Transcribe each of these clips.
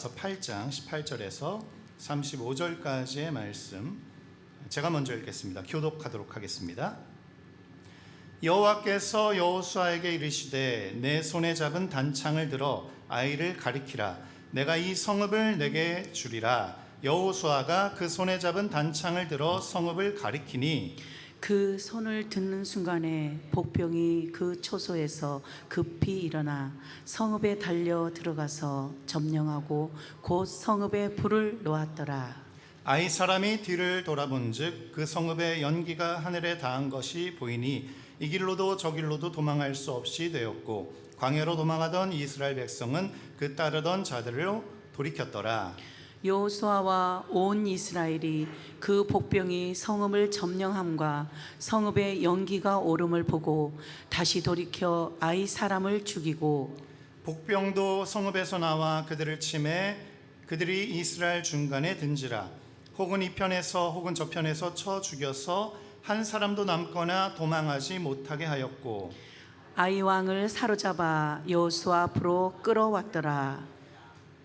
로마서 8장 18절에서 35절까지의 말씀, 제가 먼저 읽겠습니다. 교독하도록 하겠습니다. 여호와께서 여호수아에게 이르시되 내 손에 잡은 단창을 들어 아이를 가리키라. 내가 이 성읍을 내게 주리라. 여호수아가 그 손에 잡은 단창을 들어 성읍을 가리키니 그 손을 듣는 순간에 복병이 그 초소에서 급히 일어나 성읍에 달려 들어가서 점령하고 곧 성읍에 불을 놓았더라. 아이 사람이 뒤를 돌아본즉 그 성읍의 연기가 하늘에 닿은 것이 보이니 이 길로도 저 길로도 도망할 수 없이 되었고 광야로 도망하던 이스라엘 백성은 그 따르던 자들로 돌이켰더라. 여호수아와 온 이스라엘이 그 복병이 성읍을 점령함과 성읍의 연기가 오름을 보고 다시 돌이켜 아이 사람을 죽이고 복병도 성읍에서 나와 그들을 치매 그들이 이스라엘 중간에 든지라. 혹은 이 편에서 혹은 저 편에서 쳐 죽여서 한 사람도 남거나 도망하지 못하게 하였고 아이 왕을 사로잡아 여호수아 앞으로 끌어왔더라.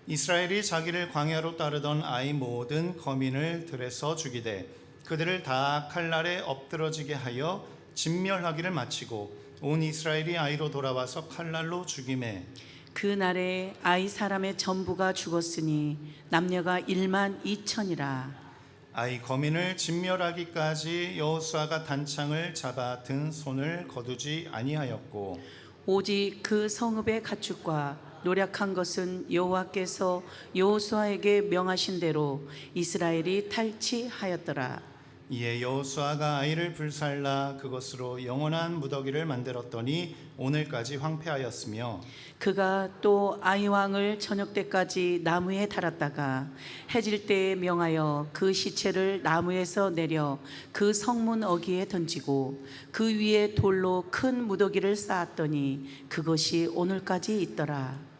이스라엘이 자기를 광야로 따르던 아이 모든 거민을 들에서 죽이되 그들을 다 칼날에 엎드러지게 하여 진멸하기를 마치고 온 이스라엘이 아이로 돌아와서 칼날로 죽이매 그 날에 아이 사람의 전부가 죽었으니 남녀가 1만 2천이라. 아이 거민을 진멸하기까지 여호수아가 단창을 잡아 든 손을 거두지 아니하였고 오직 그 성읍의 가축과 노력한 것은 여호와께서 여호수아에게 명하신 대로 이스라엘이 탈취하였더라. 이에 여호수아가 아이를 불살라 그것으로 영원한 무더기를 만들었더니 오늘까지 황폐하였으며 그가 또 아이 왕을 저녁 때까지 나무에 달았다가 해질 때에 명하여 그 시체를 나무에서 내려 그 성문 어귀에 던지고 그 위에 돌로 큰 무더기를 쌓았더니 그것이 오늘까지 있더라.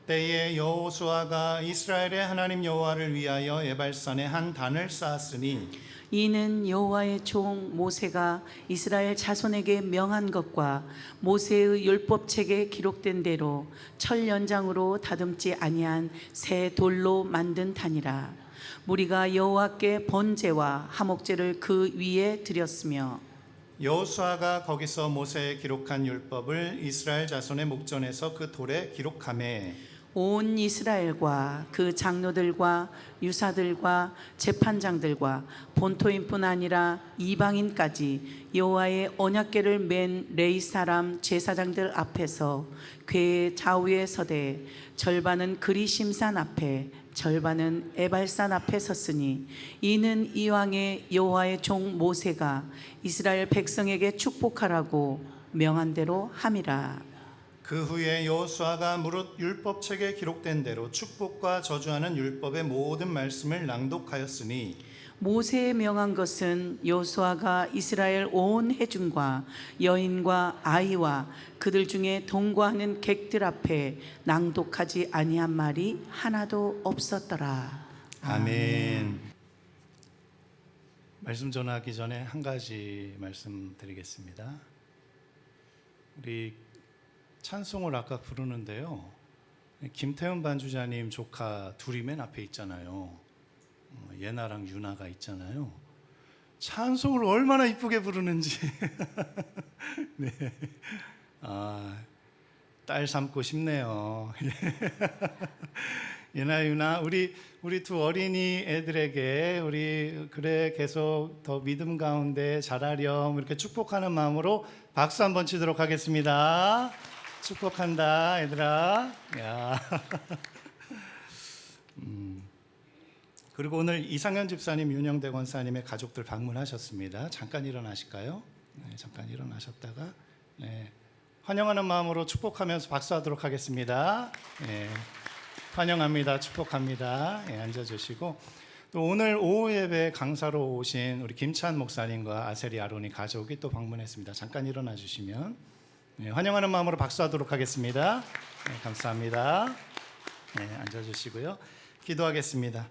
때에 여호수아가 이스라엘의 하나님 여호와를 위하여 에발산에 한 단을 쌓았으니 이는 여호와의 종 모세가 이스라엘 자손에게 명한 것과 모세의 율법책에 기록된 대로 철 연장으로 다듬지 아니한 새 돌로 만든 단이라. 무리가 여호와께 번제와 화목제를 그 위에 드렸으며 여호수아가 거기서 모세에 기록한 율법을 이스라엘 자손의 목전에서 그 돌에 기록하매 온 이스라엘과 그 장로들과 유사들과 재판장들과 본토인뿐 아니라 이방인까지 여호와의 언약궤를 맨 레위 사람 제사장들 앞에서 궤의 좌우에 서되 절반은 그리심산 앞에 절반은 에발산 앞에 섰으니 이는 이왕의 여호와의 종 모세가 이스라엘 백성에게 축복하라고 명한 대로 함이라. 그 후에 여호수아가 무릇 율법책에 기록된 대로 축복과 저주하는 율법의 모든 말씀을 낭독하였으니 모세에 명한 것은 여호수아가 이스라엘 온 회중과 여인과 아이와 그들 중에 동거하는 객들 앞에 낭독하지 아니한 말이 하나도 없었더라. 아멘. 말씀 전하기 전에 한 가지 말씀드리겠습니다. 우리 찬송을 아까 부르는데요, 김태훈 반주자님 조카 둘이 맨 앞에 있잖아요. 예나랑 유나가 있잖아요. 찬송을 얼마나 이쁘게 부르는지. 네. 딸 삼고 싶네요. 예나 유나 우리 두 어린이 애들에게 우리 그래 계속 더 믿음 가운데 자라렴 이렇게 축복하는 마음으로 박수 한번 치도록 하겠습니다. 축복한다 얘들아. 야. 그리고 오늘 이상현 집사님, 윤영대 권사님의 가족들 방문하셨습니다. 잠깐 일어나실까요? 네, 잠깐 일어나셨다가 네, 환영하는 마음으로 축복하면서 박수하도록 하겠습니다. 네, 환영합니다. 축복합니다. 네, 앉아주시고 또 오늘 오후 예배 강사로 오신 우리 김찬 목사님과 아세리 아로니 가족이 또 방문했습니다. 잠깐 일어나 주시면 네, 환영하는 마음으로 박수하도록 하겠습니다. 네, 감사합니다. 네, 앉아주시고요. 기도하겠습니다.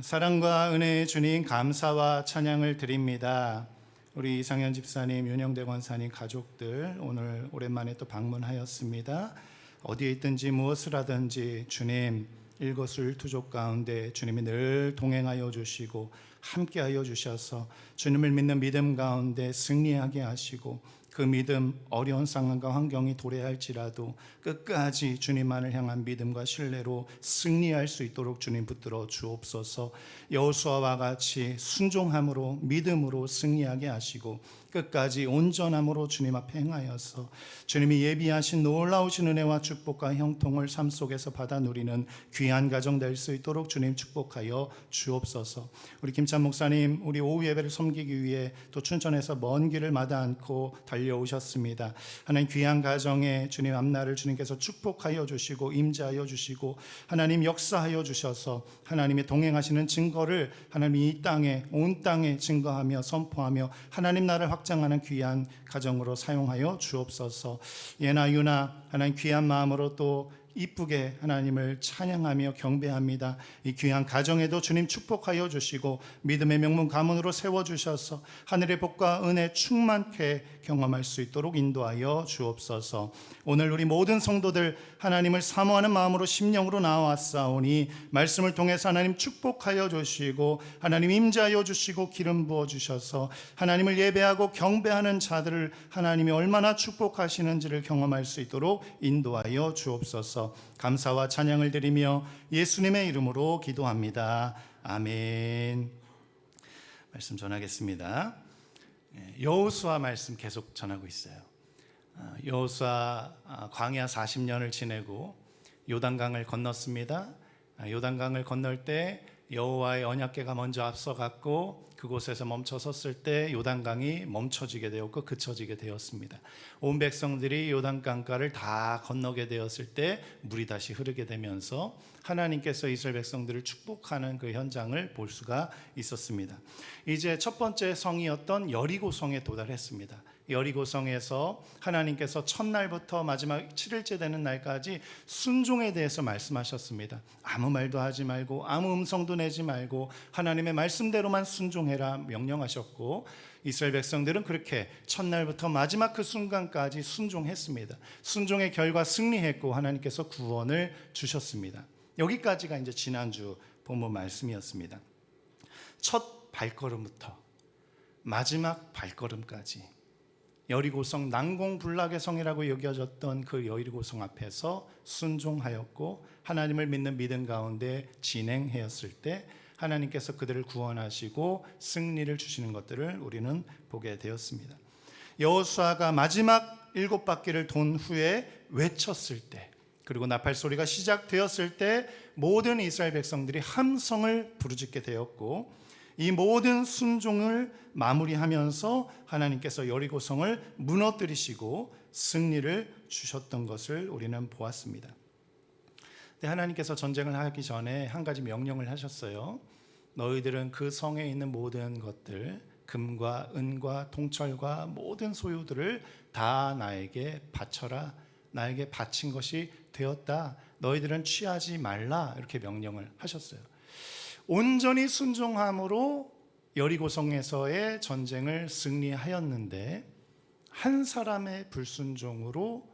사랑과 은혜의 주님 감사와 찬양을 드립니다. 우리 이상현 집사님, 윤영대 권사님 가족들 오늘 오랜만에 또 방문하였습니다. 어디에 있든지 무엇을 하든지 주님 일거수일투족 가운데 주님이 늘 동행하여 주시고 함께하여 주셔서 주님을 믿는 믿음 가운데 승리하게 하시고 그 믿음 어려운 상황과 환경이 도래할지라도 끝까지 주님만을 향한 믿음과 신뢰로 승리할 수 있도록 주님 붙들어 주옵소서. 여호수아와 같이 순종함으로 믿음으로 승리하게 하시고 끝까지 온전함으로 주님 앞에 행하여서 주님이 예비하신 놀라우신 은혜와 축복과 형통을 삶 속에서 받아 누리는 귀한 가정 될 수 있도록 주님 축복하여 주옵소서. 우리 김찬 목사님, 우리 오후 예배를 섬기기 위해 또 춘천에서 먼 길을 마다 않고 달려오셨습니다. 하나님 귀한 가정에 주님 앞날을 주님께서 축복하여 주시고 임재하여 주시고 하나님 역사하여 주셔서 하나님의 동행하시는 증거를 하나님 이 땅에 온 땅에 증거하며 선포하며 하나님 나라를 확장하는 귀한 가정으로 사용하여 주옵소서. 예나 유나 하나님 귀한 마음으로 또 이쁘게 하나님을 찬양하며 경배합니다. 이 귀한 가정에도 주님 축복하여 주시고 믿음의 명문 가문으로 세워주셔서 하늘의 복과 은혜 충만케 경험할 수 있도록 인도하여 주옵소서. 오늘 우리 모든 성도들 하나님을 사모하는 마음으로 심령으로 나와왔사오니 말씀을 통해서 하나님 축복하여 주시고 하나님 임재하여 주시고 기름 부어 주셔서 하나님을 예배하고 경배하는 자들을 하나님이 얼마나 축복하시는지를 경험할 수 있도록 인도하여 주옵소서. 감사와 찬양을 드리며 예수님의 이름으로 기도합니다. 아멘. 말씀 전하겠습니다. 여호수아 말씀 계속 전하고 있어요. 여호수아 광야 40년을 지내고 요단강을 건넜습니다. 요단강을 건널 때 여호와의 언약궤가 먼저 앞서갔고 그곳에서 멈춰 섰을 때 요단강이 멈춰지게 되었고 그쳐지게 되었습니다. 온 백성들이 요단강가를 다 건너게 되었을 때 물이 다시 흐르게 되면서 하나님께서 이스라엘 백성들을 축복하는 그 현장을 볼 수가 있었습니다. 이제 첫 번째 성이었던 여리고성에 도달했습니다. 여리고성에서 하나님께서 첫날부터 마지막 7일째 되는 날까지 순종에 대해서 말씀하셨습니다. 아무 말도 하지 말고 아무 음성도 내지 말고 하나님의 말씀대로만 순종해라 명령하셨고 이스라엘 백성들은 그렇게 첫날부터 마지막 그 순간까지 순종했습니다. 순종의 결과 승리했고 하나님께서 구원을 주셨습니다. 여기까지가 이제 지난주 본문 말씀이었습니다. 첫 발걸음부터 마지막 발걸음까지 여리고성 난공불락의 성이라고 여겨졌던 그 여리고성 앞에서 순종하였고 하나님을 믿는 믿음 가운데 진행하였을 때 하나님께서 그들을 구원하시고 승리를 주시는 것들을 우리는 보게 되었습니다. 여호수아가 마지막 7바퀴를 돈 후에 외쳤을 때 그리고 나팔 소리가 시작되었을 때 모든 이스라엘 백성들이 함성을 부르짖게 되었고 이 모든 순종을 마무리하면서 하나님께서 여리고성을 무너뜨리시고 승리를 주셨던 것을 우리는 보았습니다. 근데 하나님께서 전쟁을 하기 전에 한 가지 명령을 하셨어요. 너희들은 그 성에 있는 모든 것들, 금과 은과 동철과 모든 소유들을 다 나에게 바쳐라. 나에게 바친 것이 되었다. 너희들은 취하지 말라. 이렇게 명령을 하셨어요. 온전히 순종함으로 여리고성에서의 전쟁을 승리하였는데 한 사람의 불순종으로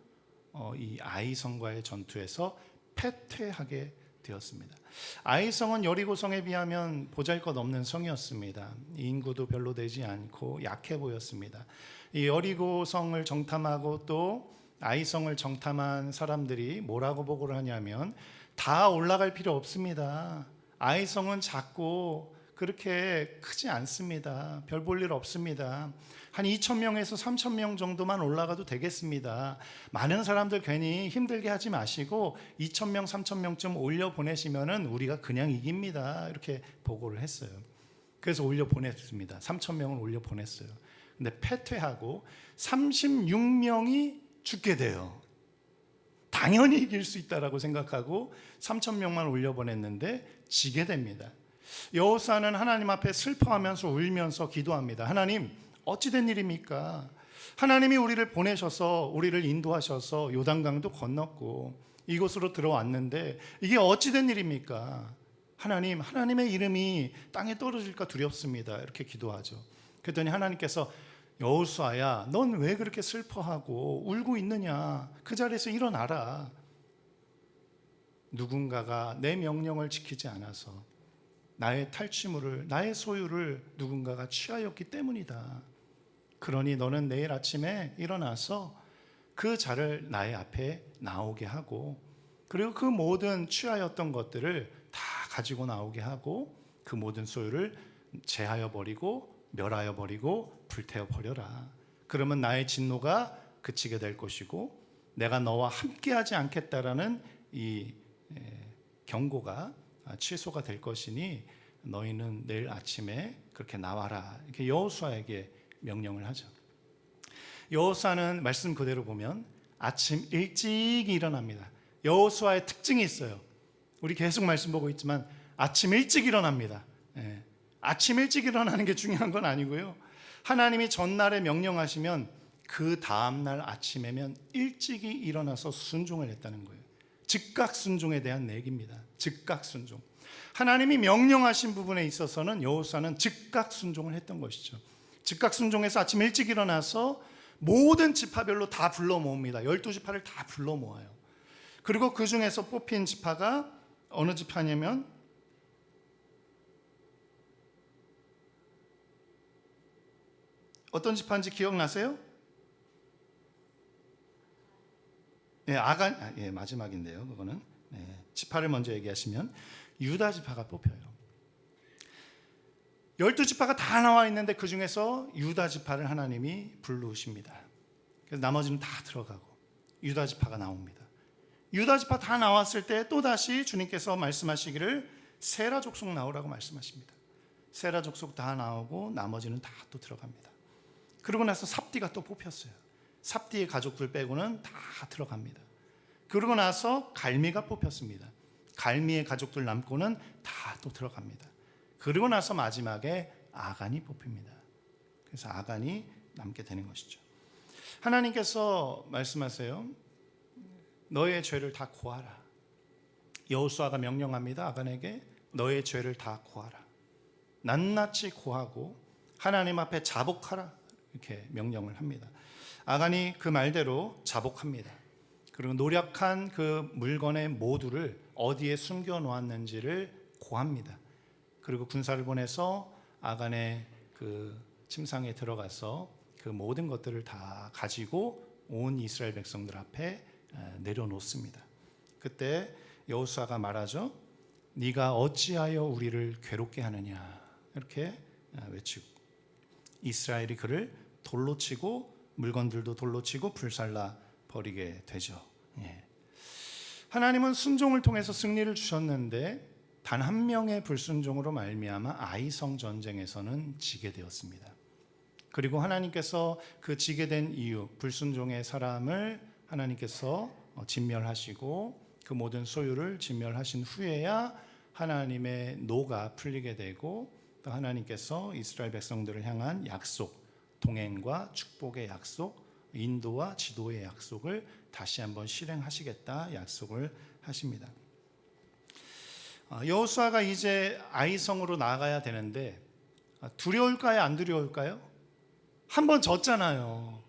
이 아이성과의 전투에서 패퇴하게 되었습니다. 아이성은 여리고성에 비하면 보잘것없는 성이었습니다. 인구도 별로 되지 않고 약해 보였습니다. 이 여리고성을 정탐하고 또 아이성을 정탐한 사람들이 뭐라고 보고를 하냐면 다 올라갈 필요 없습니다. 아이성은 작고 그렇게 크지 않습니다. 별 볼 일 없습니다. 한 2,000명에서 3,000명 정도만 올라가도 되겠습니다. 많은 사람들 괜히 힘들게 하지 마시고 2,000명, 3,000명쯤 올려 보내시면은 우리가 그냥 이깁니다. 이렇게 보고를 했어요. 그래서 올려 보냈습니다. 3,000명을 올려 보냈어요. 근데 패퇴하고 36명이 죽게 돼요. 당연히 이길 수 있다라고 생각하고 3,000명만 올려보냈는데 지게 됩니다. 여호수아는 하나님 앞에 슬퍼하면서 울면서 기도합니다. 하나님, 어찌된 일입니까? 하나님이 우리를 보내셔서 우리를 인도하셔서 요단강도 건넜고 이곳으로 들어왔는데 이게 어찌된 일입니까? 하나님, 하나님의 이름이 땅에 떨어질까 두렵습니다. 이렇게 기도하죠. 그랬더니 하나님께서 여호수아야, 넌 왜 그렇게 슬퍼하고 울고 있느냐? 그 자리에서 일어나라. 누군가가 내 명령을 지키지 않아서 나의 탈취물을, 나의 소유를 누군가가 취하였기 때문이다. 그러니 너는 내일 아침에 일어나서 그 자를 나의 앞에 나오게 하고, 그리고 그 모든 취하였던 것들을 다 가지고 나오게 하고, 그 모든 소유를 제하여 버리고 멸하여 버리고 불태워 버려라. 그러면 나의 진노가 그치게 될 것이고 내가 너와 함께하지 않겠다라는 이 경고가 취소가 될 것이니 너희는 내일 아침에 그렇게 나와라. 이렇게 여호수아에게 명령을 하죠. 여호수아는 말씀 그대로 보면 아침 일찍 일어납니다. 여호수아의 특징이 있어요. 우리 계속 말씀 보고 있지만 아침 일찍 일어납니다. 아침 일찍 일어나는 게 중요한 건 아니고요. 하나님이 전날에 명령하시면 그 다음날 아침에면 일찍이 일어나서 순종을 했다는 거예요. 즉각 순종에 대한 얘기입니다. 즉각 순종. 하나님이 명령하신 부분에 있어서는 여호수아는 즉각 순종을 했던 것이죠. 즉각 순종해서 아침 일찍 일어나서 모든 지파별로 다 불러 모읍니다. 12지파를 다 불러 모아요. 그리고 그 중에서 뽑힌 지파가 어느 지파냐면 어떤 지파인지 기억나세요? 마지막인데요. 그거는 지파를 먼저 얘기하시면 유다 지파가 뽑혀요. 12지파가 다 나와 있는데 그 중에서 유다 지파를 하나님이 부르십니다. 그래서 나머지는 다 들어가고 유다 지파가 나옵니다. 유다 지파 다 나왔을 때 또다시 주님께서 말씀하시기를 세라 족속 나오라고 말씀하십니다. 세라 족속 다 나오고 나머지는 다 또 들어갑니다. 그러고 나서 삽디가 또 뽑혔어요. 삽디의 가족들 빼고는 다 들어갑니다. 그러고 나서 갈미가 뽑혔습니다. 갈미의 가족들 남고는 다 또 들어갑니다. 그리고 나서 마지막에 아간이 뽑힙니다. 그래서 아간이 남게 되는 것이죠. 하나님께서 말씀하세요. 너의 죄를 다 고하라. 여호수아가 명령합니다. 아간에게 너의 죄를 다 고하라. 낱낱이 고하고 하나님 앞에 자복하라. 이렇게 명령을 합니다. 아간이 그 말대로 자복합니다. 그리고 노력한 그 물건의 모두를 어디에 숨겨 놓았는지를 고합니다. 그리고 군사를 보내서 아간의 그 침상에 들어가서 그 모든 것들을 다 가지고 온 이스라엘 백성들 앞에 내려놓습니다. 그때 여호수아가 말하죠. 네가 어찌하여 우리를 괴롭게 하느냐 이렇게 외치고 이스라엘이 그를 돌로 치고 물건들도 돌로 치고 불살라 버리게 되죠. 하나님은 순종을 통해서 승리를 주셨는데 단 한 명의 불순종으로 말미암아 아이성 전쟁에서는 지게 되었습니다. 그리고 하나님께서 그 지게 된 이유, 불순종의 사람을 하나님께서 진멸하시고 그 모든 소유를 진멸하신 후에야 하나님의 노가 풀리게 되고 또 하나님께서 이스라엘 백성들을 향한 약속, 동행과 축복의 약속, 인도와 지도의 약속을 다시 한번 실행하시겠다 약속을 하십니다. 여호수아가 이제 아이성으로 나아가야 되는데 두려울까요? 안 두려울까요? 한번 졌잖아요.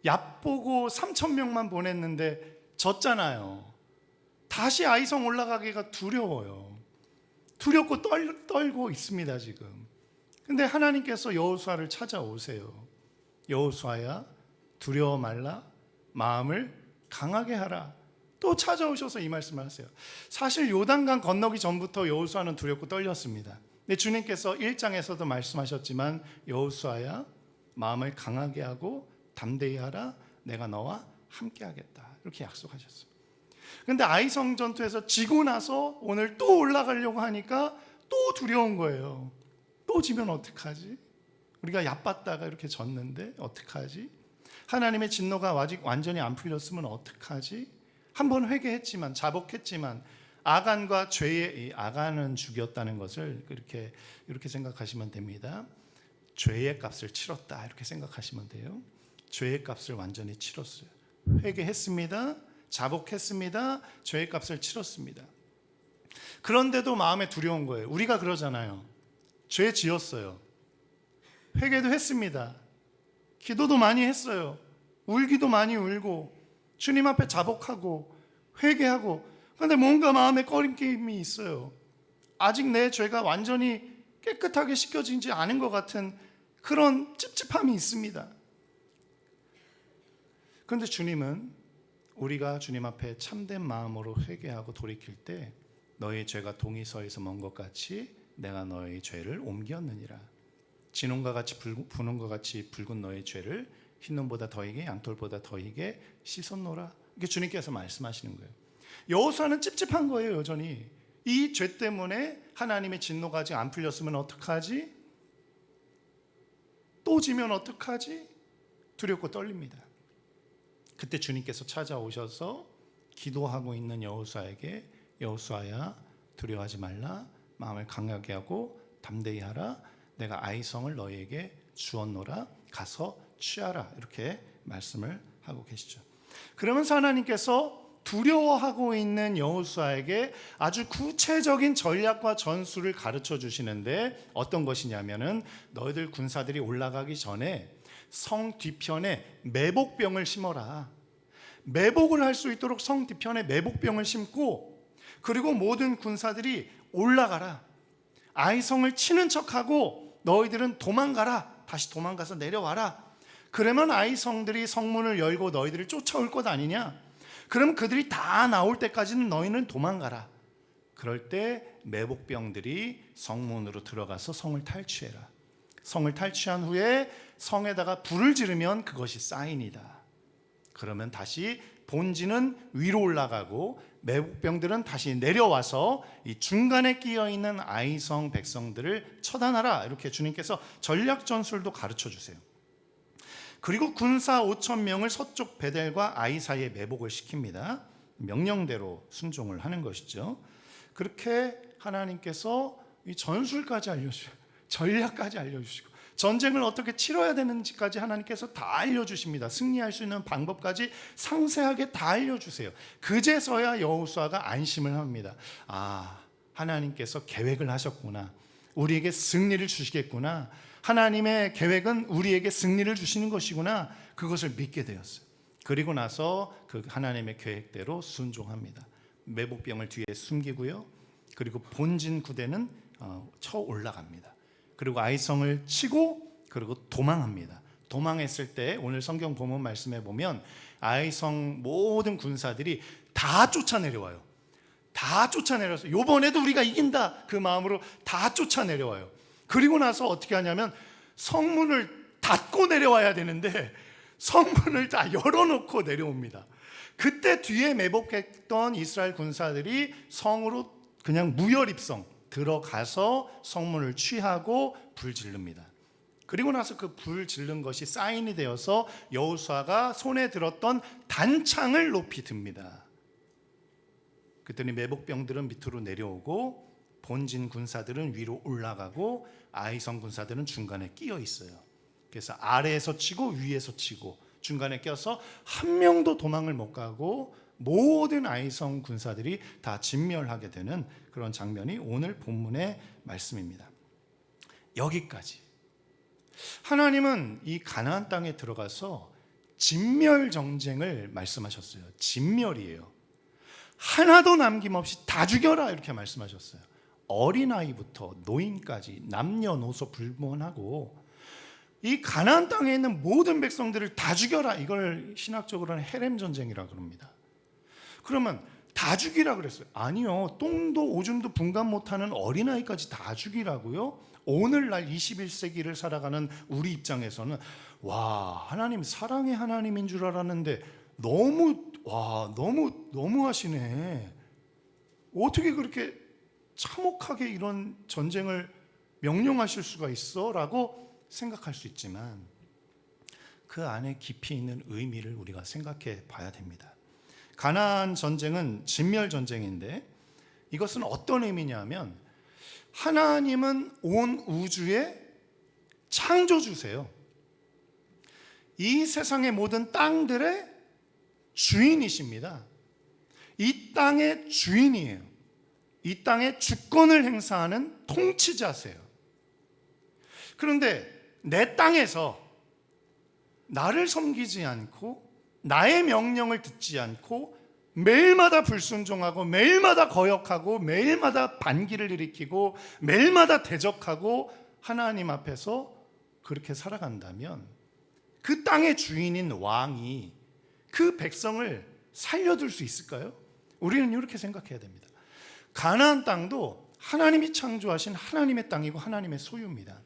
얕보고 3,000명만 보냈는데 졌잖아요. 다시 아이성 올라가기가 두려워요. 두렵고 떨고 있습니다 지금. 근데 하나님께서 여호수아를 찾아오세요. 여호수아야 두려워 말라, 마음을 강하게 하라. 또 찾아오셔서 이 말씀을 하세요. 사실 요단강 건너기 전부터 여호수아는 두렵고 떨렸습니다. 근데 주님께서 1장에서도 말씀하셨지만 여호수아야 마음을 강하게 하고 담대히 하라, 내가 너와 함께 하겠다 이렇게 약속하셨어요. 근데 아이성 전투에서 지고 나서 오늘 또 올라가려고 하니까 또 두려운 거예요. 또 지면 어떡하지? 우리가 얕봤다가 이렇게 졌는데 어떡하지? 하나님의 진노가 아직 완전히 안 풀렸으면 어떡하지? 한번 회개했지만 자복했지만 아간과 죄의 아간은 죽였다는 것을 이렇게 생각하시면 됩니다. 죄의 값을 치렀다 이렇게 생각하시면 돼요. 죄의 값을 완전히 치렀어요. 회개했습니다. 자복했습니다. 죄의 값을 치렀습니다. 그런데도 마음에 두려운 거예요. 우리가 그러잖아요. 죄 지었어요. 회개도 했습니다. 기도도 많이 했어요. 울기도 많이 울고 주님 앞에 자복하고 회개하고 그런데 뭔가 마음에 꺼림낌이 있어요. 아직 내 죄가 완전히 깨끗하게 씻겨지지 않은 것 같은 그런 찝찝함이 있습니다. 그런데 주님은 우리가 주님 앞에 참된 마음으로 회개하고 돌이킬 때 너의 죄가 동이서에서 먼 것 같이 내가 너의 죄를 옮겼느니라. 진홍과 같이 분홍과 같이 붉은 너의 죄를 흰눈보다 더하게 양털보다 더하게 씻었노라. 이게 주님께서 말씀하시는 거예요. 여호수아는 찝찝한 거예요. 여전히 이 죄 때문에 하나님의 진노가 아직 안 풀렸으면 어떡하지? 또 지면 어떡하지? 두렵고 떨립니다. 그때 주님께서 찾아오셔서 기도하고 있는 여호수아에게 여호수아야 두려워하지 말라. 마음을 강하게 하고 담대히 하라. 내가 아이성을 너희에게 주었노라. 가서 취하라. 이렇게 말씀을 하고 계시죠. 그러면서 하나님께서 두려워하고 있는 여호수아에게 아주 구체적인 전략과 전술을 가르쳐 주시는데 어떤 것이냐면은 너희들 군사들이 올라가기 전에 성 뒤편에 매복병을 심어라. 매복을 할 수 있도록 성 뒤편에 매복병을 심고 그리고 모든 군사들이 올라가라. 아이성을 치는 척하고 너희들은 도망가라. 다시 도망가서 내려와라. 그러면 아이성들이 성문을 열고 너희들을 쫓아올 것 아니냐? 그럼 그들이 다 나올 때까지는 너희는 도망가라. 그럴 때 매복병들이 성문으로 들어가서 성을 탈취해라. 성을 탈취한 후에 성에다가 불을 지르면 그것이 사인이다. 그러면 다시 본진은 위로 올라가고 매복병들은 다시 내려와서 이 중간에 끼어 있는 아이성 백성들을 처단하라. 이렇게 주님께서 전략 전술도 가르쳐 주세요. 그리고 군사 5,000명을 서쪽 베델과 아이 사이에 매복을 시킵니다. 명령대로 순종을 하는 것이죠. 그렇게 하나님께서 이 전술까지 알려주시고 전략까지 알려주시고 전쟁을 어떻게 치러야 되는지까지 하나님께서 다 알려주십니다. 승리할 수 있는 방법까지 상세하게 다 알려주세요. 그제서야 여호수아가 안심을 합니다. 아, 하나님께서 계획을 하셨구나. 우리에게 승리를 주시겠구나. 하나님의 계획은 우리에게 승리를 주시는 것이구나. 그것을 믿게 되었어요. 그리고 나서 그 하나님의 계획대로 순종합니다. 매복병을 뒤에 숨기고요. 그리고 본진 구대는 쳐 올라갑니다. 그리고 아이성을 치고 그리고 도망합니다. 도망했을 때 오늘 성경 본문 말씀에 보면 아이성 모든 군사들이 다 쫓아내려와요. 다 쫓아내려서 이번에도 우리가 이긴다 그 마음으로 다 쫓아내려와요. 그리고 나서 어떻게 하냐면 성문을 닫고 내려와야 되는데 성문을 다 열어놓고 내려옵니다. 그때 뒤에 매복했던 이스라엘 군사들이 성으로 그냥 무혈입성 들어가서 성문을 취하고 불 지릅니다. 그리고 나서 그 불 지른 것이 사인이 되어서 여호수아가 손에 들었던 단창을 높이 듭니다. 그랬더니 매복병들은 밑으로 내려오고 본진 군사들은 위로 올라가고 아이성 군사들은 중간에 끼어 있어요. 그래서 아래에서 치고 위에서 치고 중간에 껴서 한 명도 도망을 못 가고 모든 아이성 군사들이 다 진멸하게 되는 그런 장면이 오늘 본문의 말씀입니다. 여기까지. 하나님은 이 가나안 땅에 들어가서 진멸 정쟁을 말씀하셨어요. 진멸이에요. 하나도 남김없이 다 죽여라 이렇게 말씀하셨어요. 어린아이부터 노인까지 남녀노소 불문하고 이 가나안 땅에 있는 모든 백성들을 다 죽여라. 이걸 신학적으로는 헤렘 전쟁이라고 합니다. 그러면 다 죽이라 그랬어요. 아니요. 똥도 오줌도 분간 못하는 어린아이까지 다 죽이라고요? 오늘날 21세기를 살아가는 우리 입장에서는 와, 하나님 사랑의 하나님인 줄 알았는데 너무 하시네. 어떻게 그렇게 참혹하게 이런 전쟁을 명령하실 수가 있어? 라고 생각할 수 있지만 그 안에 깊이 있는 의미를 우리가 생각해 봐야 됩니다. 가나안 전쟁은 진멸 전쟁인데 이것은 어떤 의미냐면 하나님은 온 우주의 창조주세요. 이 세상의 모든 땅들의 주인이십니다. 이 땅의 주인이에요. 이 땅의 주권을 행사하는 통치자세요. 그런데 내 땅에서 나를 섬기지 않고 나의 명령을 듣지 않고 매일마다 불순종하고 매일마다 거역하고 매일마다 반기를 일으키고 매일마다 대적하고 하나님 앞에서 그렇게 살아간다면 그 땅의 주인인 왕이 그 백성을 살려둘 수 있을까요? 우리는 이렇게 생각해야 됩니다. 가나안 땅도 하나님이 창조하신 하나님의 땅이고 하나님의 소유입니다.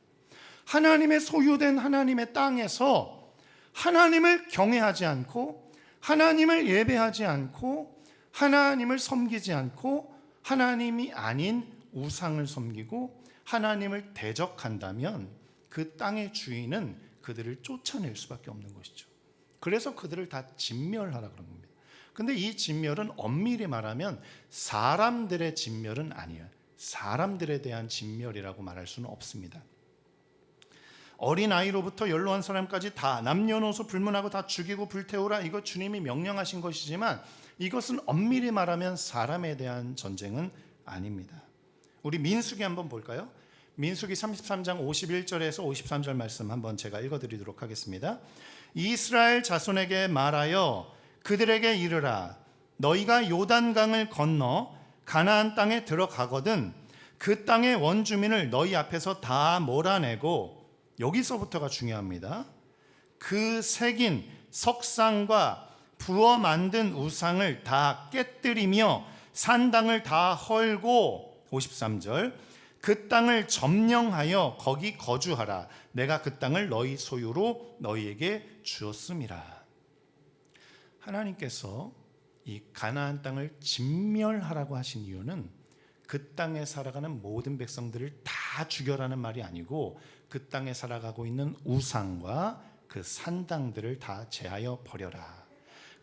하나님의 소유된 하나님의 땅에서 하나님을 경외하지 않고 하나님을 예배하지 않고 하나님을 섬기지 않고 하나님이 아닌 우상을 섬기고 하나님을 대적한다면 그 땅의 주인은 그들을 쫓아낼 수밖에 없는 것이죠. 그래서 그들을 다 진멸하라 그런 겁니다. 근데 이 진멸은 엄밀히 말하면 사람들의 진멸은 아니에요. 사람들에 대한 진멸이라고 말할 수는 없습니다. 어린아이로부터 연로한 사람까지 다 남녀노소 불문하고 다 죽이고 불태우라, 이거 주님이 명령하신 것이지만 이것은 엄밀히 말하면 사람에 대한 전쟁은 아닙니다. 우리 민수기 한번 볼까요? 민수기 33장 51절에서 53절 말씀 한번 제가 읽어드리도록 하겠습니다. 이스라엘 자손에게 말하여 그들에게 이르라. 너희가 요단강을 건너 가나안 땅에 들어가거든 그 땅의 원주민을 너희 앞에서 다 몰아내고, 여기서부터가 중요합니다. 그 새긴 석상과 부어 만든 우상을 다 깨뜨리며 산당을 다 헐고, 53절, 그 땅을 점령하여 거기 거주하라. 내가 그 땅을 너희 소유로 너희에게 주었음이라. 하나님께서 이 가나안 땅을 진멸하라고 하신 이유는 그 땅에 살아가는 모든 백성들을 다 죽여라는 말이 아니고 그 땅에 살아가고 있는 우상과 그 산당들을 다 제하여 버려라.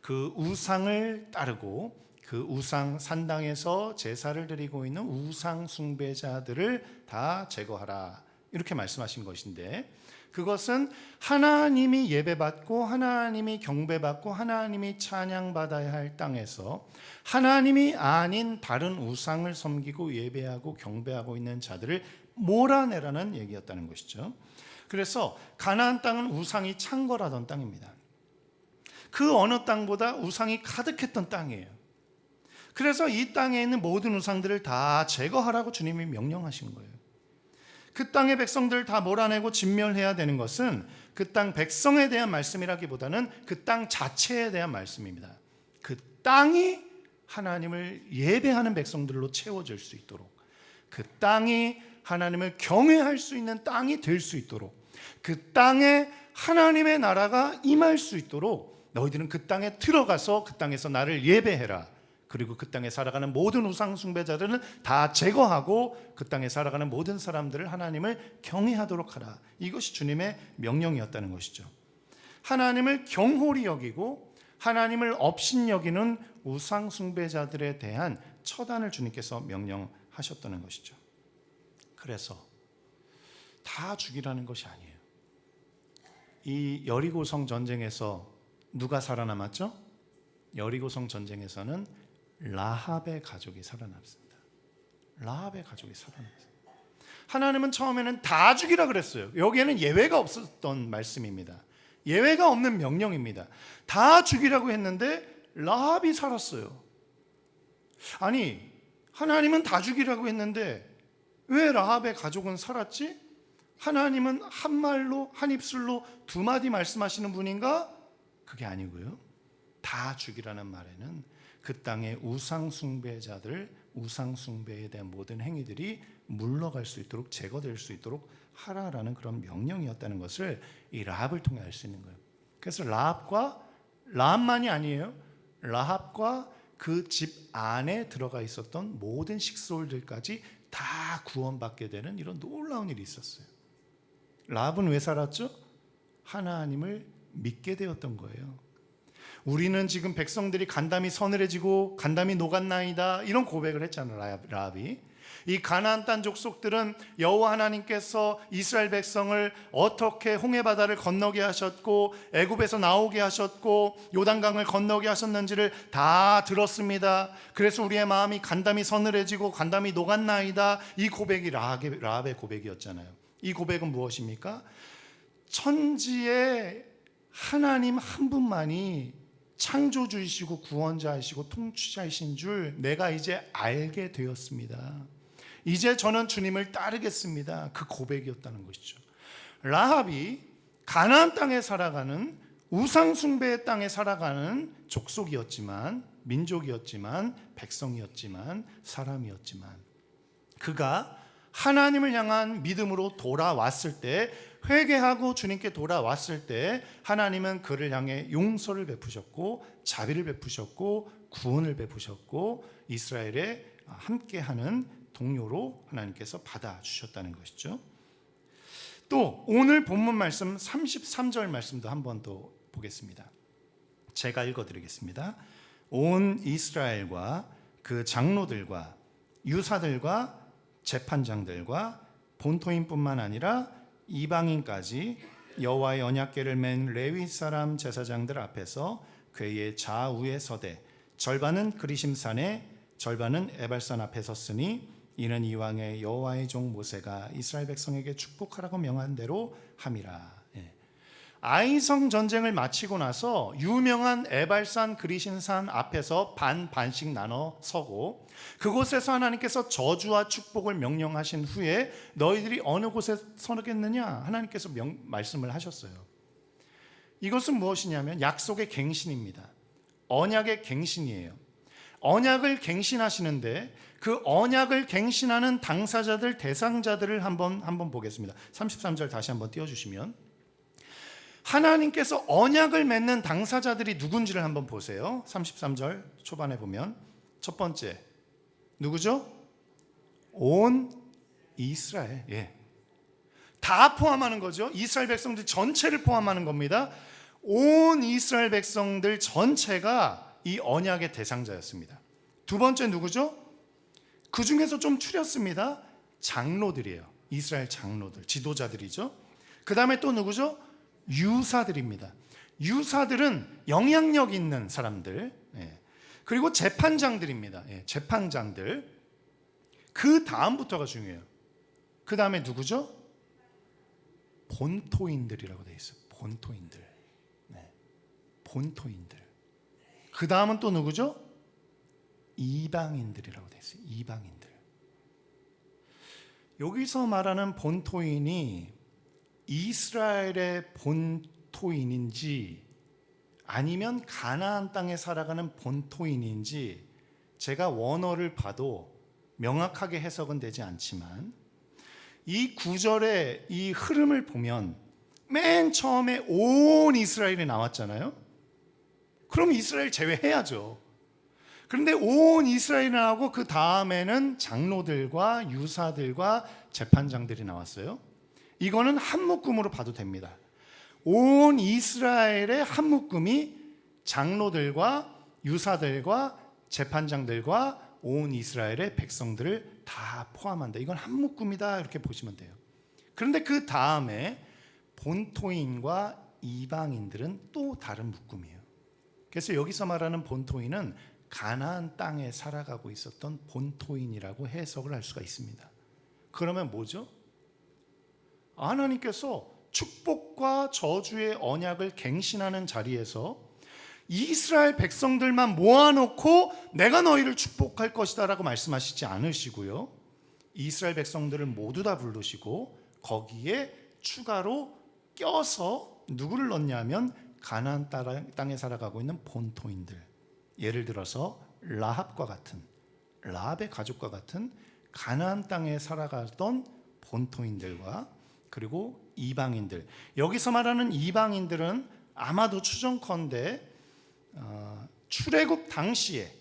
그 우상을 따르고 그 우상 산당에서 제사를 드리고 있는 우상 숭배자들을 다 제거하라, 이렇게 말씀하신 것인데, 그것은 하나님이 예배받고 하나님이 경배받고 하나님이 찬양받아야 할 땅에서 하나님이 아닌 다른 우상을 섬기고 예배하고 경배하고 있는 자들을 몰아내라는 얘기였다는 것이죠. 그래서 가나안 땅은 우상이 창궐하던 땅입니다. 그 어느 땅보다 우상이 가득했던 땅이에요. 그래서 이 땅에 있는 모든 우상들을 다 제거하라고 주님이 명령하신 거예요. 그 땅의 백성들을 다 몰아내고 진멸해야 되는 것은 그 땅 백성에 대한 말씀이라기보다는 그 땅 자체에 대한 말씀입니다. 그 땅이 하나님을 예배하는 백성들로 채워질 수 있도록, 그 땅이 하나님을 경외할 수 있는 땅이 될 수 있도록, 그 땅에 하나님의 나라가 임할 수 있도록 너희들은 그 땅에 들어가서 그 땅에서 나를 예배해라. 그리고 그 땅에 살아가는 모든 우상 숭배자들은 다 제거하고 그 땅에 살아가는 모든 사람들을 하나님을 경외하도록 하라. 이것이 주님의 명령이었다는 것이죠. 하나님을 경홀히 여기고 하나님을 업신여기는 우상 숭배자들에 대한 처단을 주님께서 명령하셨다는 것이죠. 그래서 다 죽이라는 것이 아니에요. 이 여리고성 전쟁에서 누가 살아남았죠? 여리고성 전쟁에서는 라합의 가족이 살아남습니다. 라합의 가족이 살아남습니다. 하나님은 처음에는 다 죽이라 그랬어요. 여기에는 예외가 없었던 말씀입니다. 예외가 없는 명령입니다. 다 죽이라고 했는데 라합이 살았어요. 아니, 하나님은 다 죽이라고 했는데 왜 라합의 가족은 살았지? 하나님은 한 말로, 한 입술로 두 마디 말씀하시는 분인가? 그게 아니고요. 다 죽이라는 말에는 그 땅의 우상 숭배자들, 우상 숭배에 대한 모든 행위들이 물러갈 수 있도록, 제거될 수 있도록 하라라는 그런 명령이었다는 것을 이 라합을 통해 알 수 있는 거예요. 그래서 라합만이 아니에요. 라합과 그 집 안에 들어가 있었던 모든 식솔들까지 다 구원받게 되는 이런 놀라운 일이 있었어요. 라합은 왜 살았죠? 하나님을 믿게 되었던 거예요. 우리는 지금 백성들이 간담이 서늘해지고 간담이 녹았나이다, 이런 고백을 했잖아요. 라합이. 이 가나안 땅 족속들은 여호와 하나님께서 이스라엘 백성을 어떻게 홍해 바다를 건너게 하셨고 애굽에서 나오게 하셨고 요단강을 건너게 하셨는지를 다 들었습니다. 그래서 우리의 마음이 간담이 서늘해지고 간담이 녹았나이다, 이 고백이 라합의 고백이었잖아요. 이 고백은 무엇입니까? 천지에 하나님 한 분만이 창조주이시고 구원자이시고 통치자이신 줄 내가 이제 알게 되었습니다. 이제 저는 주님을 따르겠습니다. 그 고백이었다는 것이죠. 라합이 가나안 땅에 살아가는 우상 숭배의 땅에 살아가는 족속이었지만, 민족이었지만, 백성이었지만, 사람이었지만, 그가 하나님을 향한 믿음으로 돌아왔을 때, 회개하고 주님께 돌아왔을 때 하나님은 그를 향해 용서를 베푸셨고 자비를 베푸셨고 구원을 베푸셨고 이스라엘에 함께하는 동료로 하나님께서 받아주셨다는 것이죠. 또 오늘 본문 말씀 33절 말씀도 한 번 더 보겠습니다. 제가 읽어드리겠습니다. 온 이스라엘과 그 장로들과 유사들과 재판장들과 본토인뿐만 아니라 이방인까지 여호와의 언약궤를 맨 레위 사람 제사장들 앞에서 궤의 좌우에 서되 절반은 그리심산에 절반은 에발산 앞에 섰으니 이는 이왕의 여호와의 종 모세가 이스라엘 백성에게 축복하라고 명한 대로 함이라. 아이성 전쟁을 마치고 나서 유명한 에발산 그리심산 앞에서 반씩 나눠 서고 그곳에서 하나님께서 저주와 축복을 명령하신 후에 너희들이 어느 곳에 서겠느냐 하나님께서 말씀을 하셨어요. 이것은 무엇이냐면 약속의 갱신입니다. 언약의 갱신이에요. 언약을 갱신하시는데 그 언약을 갱신하는 당사자들, 대상자들을 한번 보겠습니다. 33절 다시 한번 띄워주시면 하나님께서 언약을 맺는 당사자들이 누군지를 한번 보세요. 33절 초반에 보면 첫 번째 누구죠? 온 이스라엘. 다 포함하는 거죠. 이스라엘 백성들 전체를 포함하는 겁니다. 온 이스라엘 백성들 전체가 이 언약의 대상자였습니다. 두 번째 누구죠? 그 중에서 좀 추렸습니다. 장로들이에요. 이스라엘 장로들, 지도자들이죠. 그 다음에 또 누구죠? 유사들입니다. 유사들은 영향력 있는 사람들, 그리고 재판장들입니다. 재판장들. 그 다음부터가 중요해요. 그 다음에 누구죠? 본토인들이라고 되어 있어요. 본토인들. 본토인들. 그 다음은 또 누구죠? 이방인들이라고 되어 있어요. 이방인들. 여기서 말하는 본토인이 이스라엘의 본토인인지 아니면 가나안 땅에 살아가는 본토인인지 제가 원어를 봐도 명확하게 해석은 되지 않지만 이 구절의 이 흐름을 보면 맨 처음에 온 이스라엘이 나왔잖아요. 그럼 이스라엘 제외해야죠. 그런데 온 이스라엘이 나오고 그 다음에는 장로들과 유사들과 재판장들이 나왔어요. 이거는 한 묶음으로 봐도 됩니다. 온 이스라엘의 한 묶음이 장로들과 유사들과 재판장들과 온 이스라엘의 백성들을 다 포함한다. 이건 한 묶음이다 이렇게 보시면 돼요. 그런데 그 다음에 본토인과 이방인들은 또 다른 묶음이에요. 그래서 여기서 말하는 본토인은 가나안 땅에 살아가고 있었던 본토인이라고 해석을 할 수가 있습니다. 그러면 뭐죠? 하나님께서 축복과 저주의 언약을 갱신하는 자리에서 이스라엘 백성들만 모아놓고 내가 너희를 축복할 것이다 라고 말씀하시지 않으시고요, 이스라엘 백성들을 모두 다 부르시고 거기에 추가로 껴서 누구를 넣냐면 가나안 땅에 살아가고 있는 본토인들, 예를 들어서 라합과 같은, 라합의 가족과 같은 가나안 땅에 살아가던 본토인들과 그리고 이방인들. 여기서 말하는 이방인들은 아마도 추정컨대 출애굽 당시에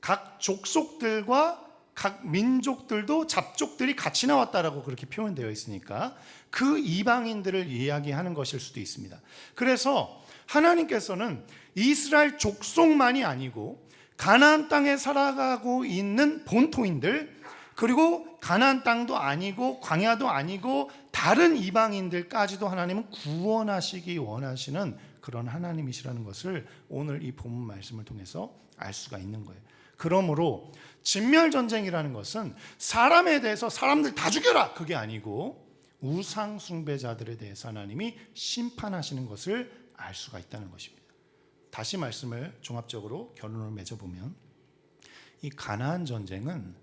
각 족속들과 각 민족들도 잡족들이 같이 나왔다라고 그렇게 표현되어 있으니까 그 이방인들을 이야기하는 것일 수도 있습니다. 그래서 하나님께서는 이스라엘 족속만이 아니고 가나안 땅에 살아가고 있는 본토인들, 그리고 가나안 땅도 아니고 광야도 아니고 다른 이방인들까지도 하나님은 구원하시기 원하시는 그런 하나님이시라는 것을 오늘 이 본문 말씀을 통해서 알 수가 있는 거예요. 그러므로 진멸전쟁이라는 것은 사람에 대해서 사람들 다 죽여라 그게 아니고 우상 숭배자들에 대해서 하나님이 심판하시는 것을 알 수가 있다는 것입니다. 다시 말씀을 종합적으로 결론을 맺어보면 이 가나안 전쟁은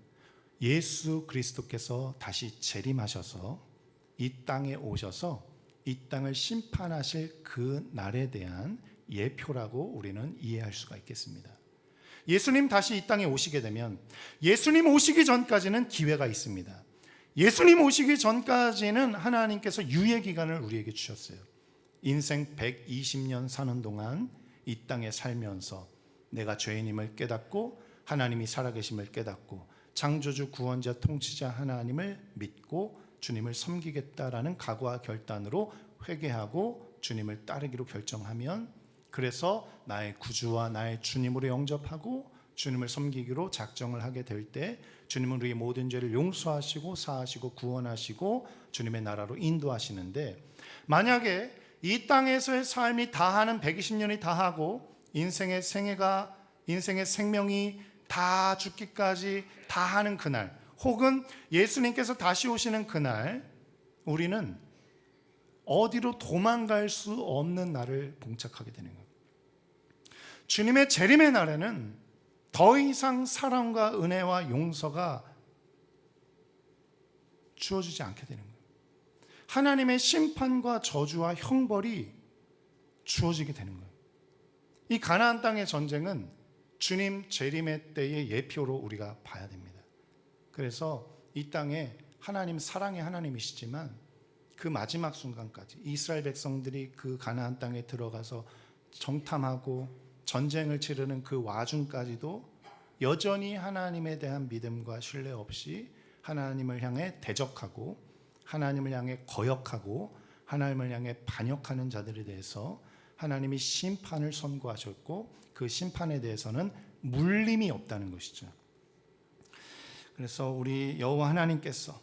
예수 그리스도께서 다시 재림하셔서 이 땅에 오셔서 이 땅을 심판하실 그 날에 대한 예표라고 우리는 이해할 수가 있겠습니다. 예수님 다시 이 땅에 오시게 되면 예수님 오시기 전까지는 기회가 있습니다. 예수님 오시기 전까지는 하나님께서 유예 기간을 우리에게 주셨어요. 인생 120년 사는 동안 이 땅에 살면서 내가 죄인임을 깨닫고 하나님이 살아계심을 깨닫고 창조주 구원자 통치자 하나님을 믿고 주님을 섬기겠다라는 각오와 결단으로 회개하고 주님을 따르기로 결정하면, 그래서 나의 구주와 나의 주님으로 영접하고 주님을 섬기기로 작정을 하게 될 때 주님은 우리의 모든 죄를 용서하시고 사하시고 구원하시고 주님의 나라로 인도하시는데, 만약에 이 땅에서의 삶이 다하는 120년이 다하고 인생의 생명이 다 죽기까지 다하는 그날, 혹은 예수님께서 다시 오시는 그날, 우리는 어디로 도망갈 수 없는 날을 봉착하게 되는 거예요. 주님의 재림의 날에는 더 이상 사랑과 은혜와 용서가 주어지지 않게 되는 거예요. 하나님의 심판과 저주와 형벌이 주어지게 되는 거예요. 이 가나안 땅의 전쟁은 주님 재림의 때의 예표로 우리가 봐야 됩니다. 그래서 이 땅에 하나님 사랑의 하나님이시지만 그 마지막 순간까지 이스라엘 백성들이 그 가나안 땅에 들어가서 정탐하고 전쟁을 치르는 그 와중까지도 여전히 하나님에 대한 믿음과 신뢰 없이 하나님을 향해 대적하고 하나님을 향해 거역하고 하나님을 향해 반역하는 자들에 대해서 하나님이 심판을 선고하셨고 그 심판에 대해서는 물림이 없다는 것이죠. 그래서 우리 여호와 하나님께서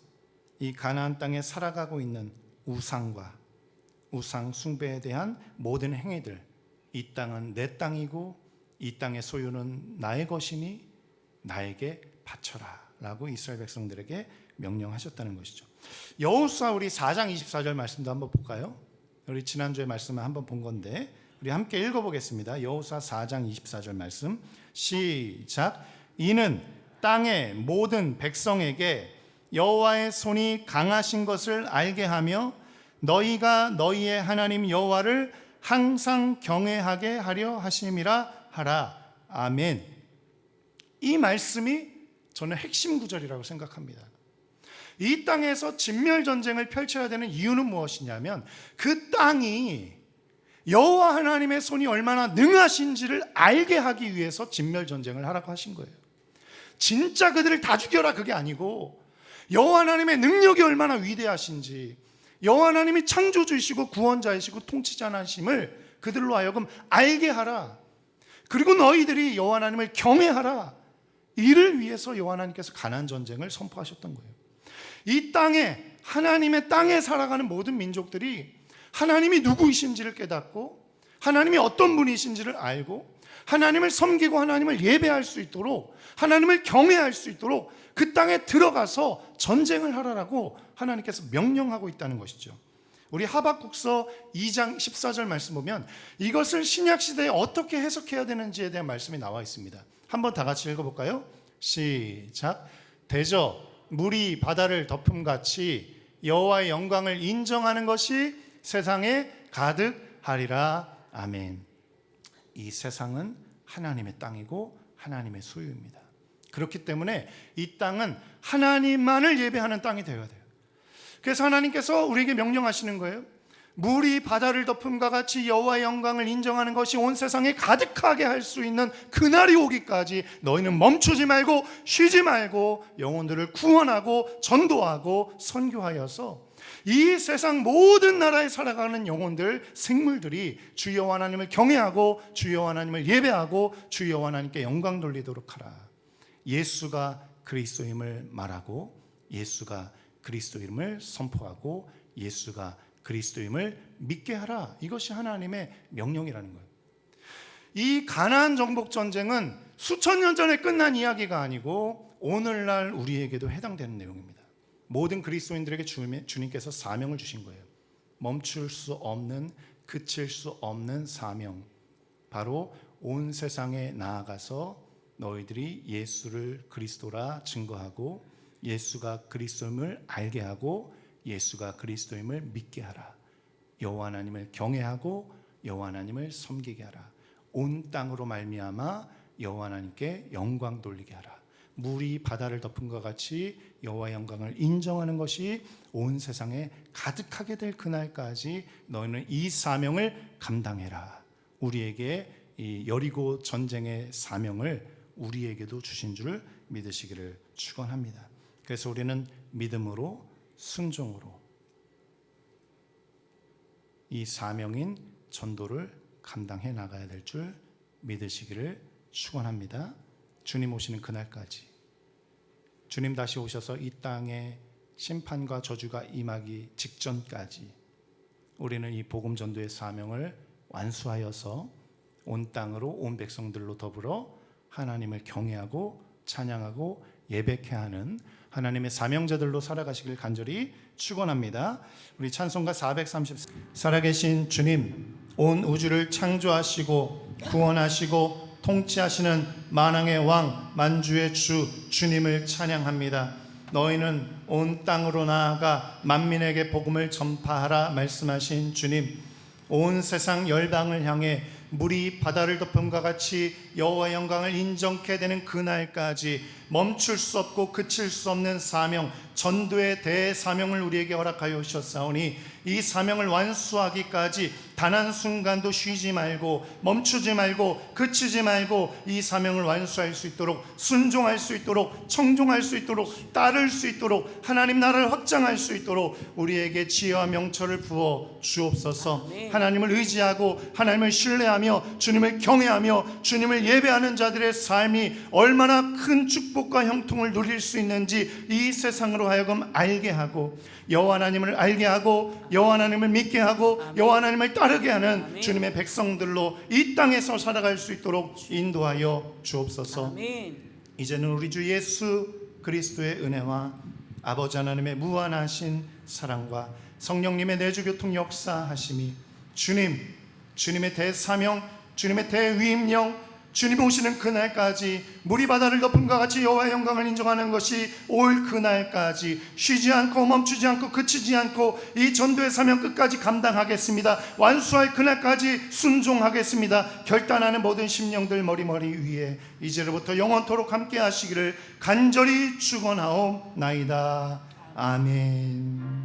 이 가나안 땅에 살아가고 있는 우상과 우상 숭배에 대한 모든 행위들, 이 땅은 내 땅이고 이 땅의 소유는 나의 것이니 나에게 바쳐라 라고 이스라엘 백성들에게 명령하셨다는 것이죠. 여호수아 우리 4장 24절 말씀도 한번 볼까요? 우리 지난주에 말씀을 한번 본 건데 우리 함께 읽어보겠습니다. 여호수아 4장 24절 말씀 시작. 이는 땅의 모든 백성에게 여호와의 손이 강하신 것을 알게 하며 너희가 너희의 하나님 여호와를 항상 경외하게 하려 하심이라 하라. 아멘. 이 말씀이 저는 핵심 구절이라고 생각합니다. 이 땅에서 진멸전쟁을 펼쳐야 되는 이유는 무엇이냐면 그 땅이 여호와 하나님의 손이 얼마나 능하신지를 알게 하기 위해서 진멸전쟁을 하라고 하신 거예요. 진짜 그들을 다 죽여라 그게 아니고 여호와 하나님의 능력이 얼마나 위대하신지, 여호와 하나님이 창조주이시고 구원자이시고 통치자이심을 그들로 하여금 알게 하라. 그리고 너희들이 여호와 하나님을 경외하라. 이를 위해서 여호와 하나님께서 가나안 전쟁을 선포하셨던 거예요. 이 땅에 하나님의 땅에 살아가는 모든 민족들이 하나님이 누구이신지를 깨닫고 하나님이 어떤 분이신지를 알고 하나님을 섬기고 하나님을 예배할 수 있도록 하나님을 경외할 수 있도록 그 땅에 들어가서 전쟁을 하라라고 하나님께서 명령하고 있다는 것이죠. 우리 하박국서 2장 14절 말씀 보면 이것을 신약시대에 어떻게 해석해야 되는지에 대한 말씀이 나와 있습니다. 한번 다 같이 읽어볼까요? 시작. 대저 물이 바다를 덮음같이 여호와의 영광을 인정하는 것이 세상에 가득하리라. 아멘. 이 세상은 하나님의 땅이고 하나님의 소유입니다. 그렇기 때문에 이 땅은 하나님만을 예배하는 땅이 되어야 돼요. 그래서 하나님께서 우리에게 명령하시는 거예요. 물이 바다를 덮음과 같이 여호와의 영광을 인정하는 것이 온 세상에 가득하게 할 수 있는 그날이 오기까지 너희는 멈추지 말고 쉬지 말고 영혼들을 구원하고 전도하고 선교하여서 이 세상 모든 나라에 살아가는 영혼들, 생물들이 주 여호와 하나님을 경외하고 주 여호와 하나님을 예배하고 주 여호와 하나님께 영광 돌리도록 하라. 예수가 그리스도임을 말하고 예수가 그리스도임을 선포하고 예수가 그리스도임을 믿게 하라. 이것이 하나님의 명령이라는 거예요. 이 가나안 정복 전쟁은 수천 년 전에 끝난 이야기가 아니고 오늘날 우리에게도 해당되는 내용입니다. 모든 그리스도인들에게 주님께서 사명을 주신 거예요. 멈출 수 없는, 그칠 수 없는 사명. 바로 온 세상에 나아가서 너희들이 예수를 그리스도라 증거하고 예수가 그리스도임을 알게 하고 예수가 그리스도임을 믿게 하라. 여호와 하나님을 경외하고 여호와 하나님을 섬기게 하라. 온 땅으로 말미암아 여호와 하나님께 영광 돌리게 하라. 물이 바다를 덮은 것 같이 여호와의 영광을 인정하는 것이 온 세상에 가득하게 될 그날까지 너희는 이 사명을 감당해라. 우리에게 이 여리고 전쟁의 사명을 우리에게도 주신 줄 믿으시기를 축원합니다. 그래서 우리는 믿음으로 순종으로 이 사명인 전도를 감당해 나가야 될 줄 믿으시기를 축원합니다. 주님 오시는 그날까지, 주님 다시 오셔서 이 땅에 심판과 저주가 임하기 직전까지 우리는 이 복음 전도의 사명을 완수하여서 온 땅으로 온 백성들로 더불어 하나님을 경외하고 찬양하고 예배케 하는 하나님의 사명자들로 살아가시길 간절히 축원합니다. 우리 찬송가 430 살아계신 주님, 온 우주를 창조하시고 구원하시고 통치하시는 만왕의 왕 만주의 주 주님을 찬양합니다. 너희는 온 땅으로 나아가 만민에게 복음을 전파하라 말씀하신 주님, 온 세상 열방을 향해 물이 바다를 덮음과 같이 여호와의 영광을 인정케 되는 그날까지 멈출 수 없고 그칠 수 없는 사명, 전도의 대사명을 우리에게 허락하여 주셨사오니 이 사명을 완수하기까지 단 한순간도 쉬지 말고 멈추지 말고 그치지 말고 이 사명을 완수할 수 있도록, 순종할 수 있도록, 청종할 수 있도록, 따를 수 있도록, 하나님 나라를 확장할 수 있도록 우리에게 지혜와 명철을 부어 주옵소서. 하나님을 의지하고 하나님을 신뢰하며 주님을 경외하며 주님을 예배하는 자들의 삶이 얼마나 큰 축복과 형통을 누릴 수 있는지 이 세상으로 하여금 알게 하고 여호와 하나님을 알게 하고 여호와 하나님을 믿게 하고 여호와 하나님을 따르게 하는 주님의 백성들로 이 땅에서 살아갈 수 있도록 인도하여 주옵소서. 이제는 우리 주 예수 그리스도의 은혜와 아버지 하나님의 무한하신 사랑과 성령님의 내주교통 역사하심이 주님의 대사명, 주님의 대위임령, 주님 오시는 그날까지 물이 바다를 덮음과 같이 여호와의 영광을 인정하는 것이 올 그날까지 쉬지 않고 멈추지 않고 그치지 않고 이 전도의 사명 끝까지 감당하겠습니다. 완수할 그날까지 순종하겠습니다. 결단하는 모든 심령들 머리머리 위에 이제로부터 영원토록 함께 하시기를 간절히 축원하옵나이다. 아멘.